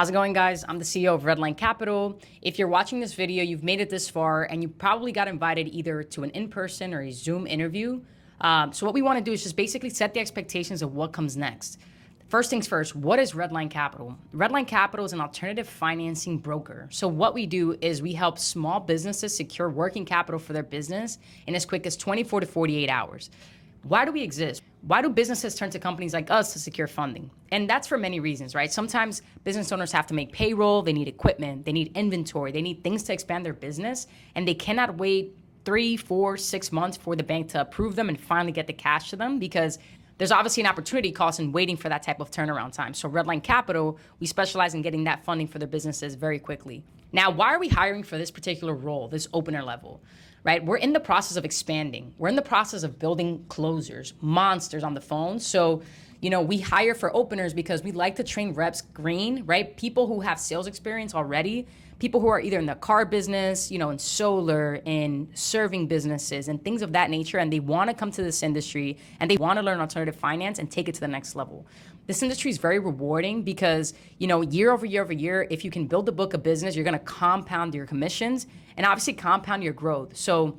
How's it going, guys? I'm the CEO of Redline Capital. If you're watching this video, you've made it this far and you probably got invited either to an in-person or a Zoom interview. So what we want to do is just basically set the expectations of what comes next. First things first, what is Redline Capital? Redline Capital is an alternative financing broker. So what we do is we help small businesses secure working capital for their business in as quick as 24 to 48 hours. Why do we exist? Why do businesses turn to companies like us to secure funding? And that's for many reasons, right? Sometimes business owners have to make payroll, they need equipment, they need inventory, they need things to expand their business, and they cannot wait 3, 4, 6 months for the bank to approve them and finally get the cash to them, because there's obviously an opportunity cost in waiting for that type of turnaround time. So Redline Capital, we specialize in getting that funding for their businesses very quickly. Now, why are we hiring for this particular role, this opener level? Right? We're in the process of expanding. We're in the process of building closers, monsters on the phone. So, we hire for openers because we like to train reps green, right? People who have sales experience already, people who are either in the car business, in solar, in serving businesses and things of that nature. And they want to come to this industry and they want to learn alternative finance and take it to the next level. This industry is very rewarding because, year over year over year, if you can build a book of business, you're going to compound your commissions and obviously compound your growth. So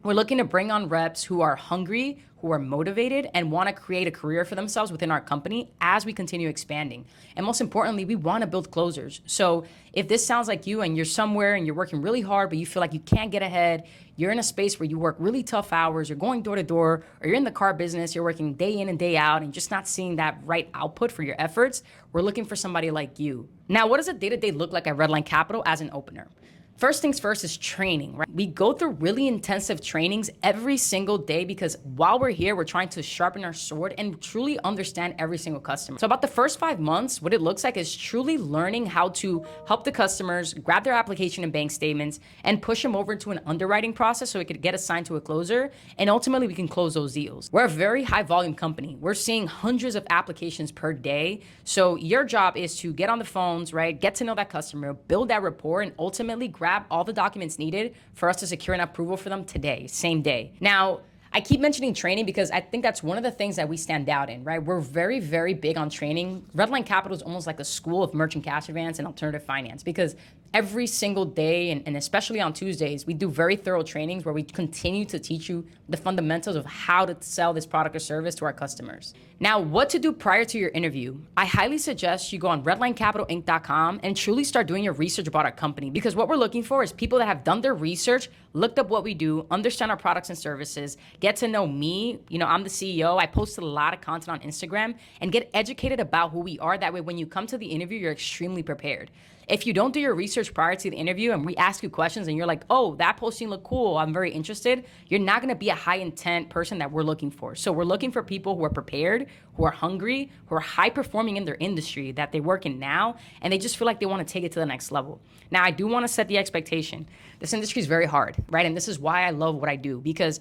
we're looking to bring on reps who are hungry, who are motivated, and want to create a career for themselves within our company as we continue expanding. And most importantly, we want to build closers. So if this sounds like you and you're somewhere and you're working really hard, but you feel like you can't get ahead, you're in a space where you work really tough hours, you're going door to door, or you're in the car business, you're working day in and day out and just not seeing that right output for your efforts, we're looking for somebody like you. Now, what does a day-to-day look like at Redline Capital as an opener? First things first is training, right? We go through really intensive trainings every single day because while we're here, we're trying to sharpen our sword and truly understand every single customer. So about the first 5 months, what it looks like is truly learning how to help the customers grab their application and bank statements and push them over into an underwriting process so it could get assigned to a closer. And ultimately we can close those deals. We're a very high volume company. We're seeing hundreds of applications per day. So your job is to get on the phones, right? Get to know that customer, build that rapport, and ultimately grab all the documents needed for us to secure an approval for them today, same day. Now, I keep mentioning training because I think that's one of the things that we stand out in, right? We're very, very big on training. Redline Capital is almost like a school of merchant cash advance and alternative finance because every single day, and especially on Tuesdays, we do very thorough trainings where we continue to teach you the fundamentals of how to sell this product or service to our customers. Now, what to do prior to your interview? I highly suggest you go on redlinecapitalinc.com and truly start doing your research about our company, because what we're looking for is people that have done their research, looked up what we do, understand our products and services, get to know me. I'm the CEO. I post a lot of content on Instagram, and get educated about who we are. That way, when you come to the interview, you're extremely prepared. If you don't do your research prior to the interview and we ask you questions and you're like, oh, that posting looked cool, I'm very interested, you're not going to be a high intent person that we're looking for. So we're looking for people who are prepared, who are hungry, who are high performing in their industry that they work in now, and they just feel like they want to take it to the next level. Now, I do want to set the expectation. This industry is very hard, right? And this is why I love what I do, because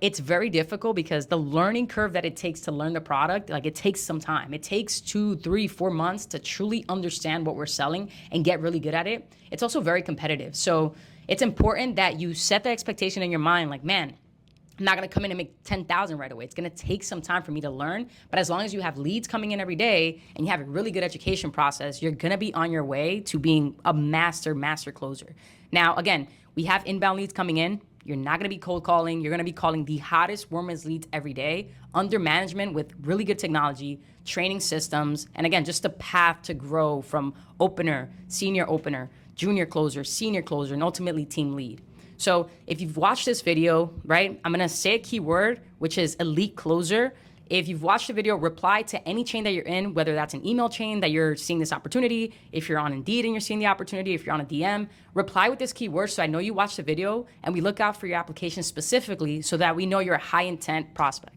it's very difficult because the learning curve that it takes to learn the product, it takes some time. It takes 2, 3, 4 months to truly understand what we're selling and get really good at it. It's also very competitive. So it's important that you set the expectation in your mind, like, man, I'm not going to come in and make 10,000 right away. It's going to take some time for me to learn. But as long as you have leads coming in every day and you have a really good education process, you're going to be on your way to being a master closer. Now, again, we have inbound leads coming in. You're not going to be cold calling. You're going to be calling the hottest, warmest leads every day under management with really good technology, training systems, and again, just a path to grow from opener, junior closer, senior closer, and ultimately team lead. So if you've watched this video, right, I'm going to say a keyword, which is elite closer. If you've watched the video, reply to any chain that you're in, whether that's an email chain that you're seeing this opportunity, if you're on Indeed and you're seeing the opportunity, if you're on a DM, reply with this keyword so I know you watched the video and we look out for your application specifically so that we know you're a high intent prospect.